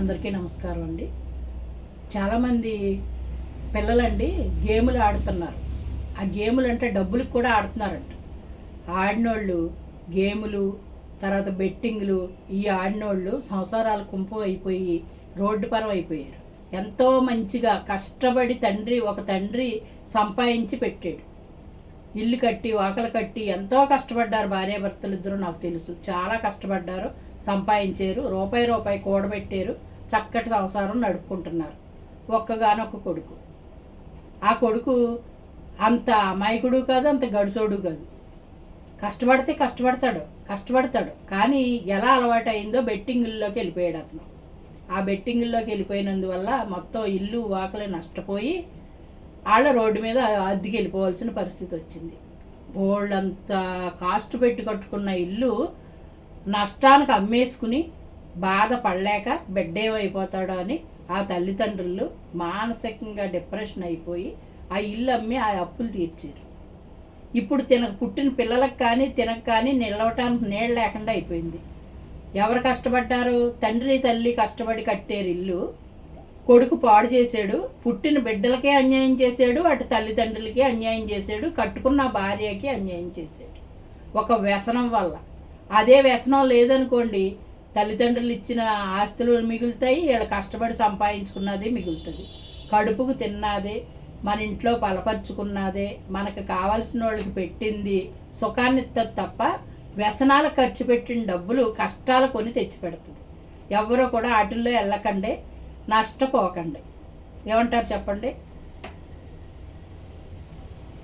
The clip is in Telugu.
అందరికీ నమస్కారం అండి. చాలామంది పిల్లలండి గేములు ఆడుతున్నారు. ఆ గేములు అంటే డబ్బులకు కూడా ఆడుతున్నారంట. ఆడినోళ్ళు గేములు, తర్వాత బెట్టింగ్లు ఈ ఆడినోళ్ళు సంసారాలు కుంపు అయిపోయి రోడ్డు పరం అయిపోయారు. ఎంతో మంచిగా కష్టపడి ఒక తండ్రి సంపాదించి పెట్టాడు. ఇల్లు కట్టి వాకలు కట్టి ఎంతో కష్టపడ్డారు భార్యాభర్తలు ఇద్దరు. నాకు తెలుసు, చాలా కష్టపడ్డారు, సంపాదించారు, రూపాయి కూడబెట్టారు, చక్కటి సంసారం నడుపుకుంటున్నారు. ఒక్కగానొక్క కొడుకు. ఆ కొడుకు అంత అమాయకుడు కాదు, అంత గడుసోడు కాదు. కష్టపడతాడు కానీ ఎలా అలవాటు అయిందో బెట్టింగుల్లోకి వెళ్ళిపోయాడు అతను. ఆ బెట్టింగుల్లోకి వెళ్ళిపోయినందువల్ల మొత్తం ఇల్లు వాకలు నష్టపోయి వాళ్ళ రోడ్డు మీద అద్దెకి వెళ్ళిపోవాల్సిన పరిస్థితి వచ్చింది. వాళ్ళంత కాస్ట్ పెట్టి కట్టుకున్న ఇల్లు నష్టానికి అమ్మేసుకుని బాధపడలేక బిడ్డేమైపోతాడో అని ఆ తల్లిదండ్రులు మానసికంగా డిప్రెషన్ అయిపోయి ఆ ఇల్లు అమ్మి ఆ అప్పులు తీర్చారు. ఇప్పుడు పుట్టిన పిల్లలకు కానీ తినక కానీ నిలవటానికి నీళ్ళు లేకుండా అయిపోయింది. ఎవరు కష్టపడ్డారు? తండ్రి తల్లి కష్టపడి కట్టారు ఇల్లు. కొడుకు పాడు చేశాడు, పుట్టిన బిడ్డలకే అన్యాయం చేశాడు, అటు తల్లిదండ్రులకి అన్యాయం చేశాడు, కట్టుకున్న భార్యకి అన్యాయం చేశాడు ఒక వ్యసనం వల్ల. అదే వ్యసనం లేదనుకోండి, తల్లిదండ్రులు ఇచ్చిన ఆస్తులు మిగులుతాయి, వీళ్ళు కష్టపడి సంపాదించుకున్నది మిగులుతుంది, కడుపుకు తిన్నదే, మన ఇంట్లో బలపరుచుకున్నదే, మనకు కావాల్సిన వాళ్ళకి పెట్టింది సుఖాన్ని ఇస్తుంది తప్ప వ్యసనాలకు ఖర్చు పెట్టిన డబ్బులు కష్టాలు కొని తెచ్చిపెడుతుంది. ఎవరో కూడా వాటిల్లో వెళ్ళకండి, నష్టపోకండి. ఏమంటారు చెప్పండి?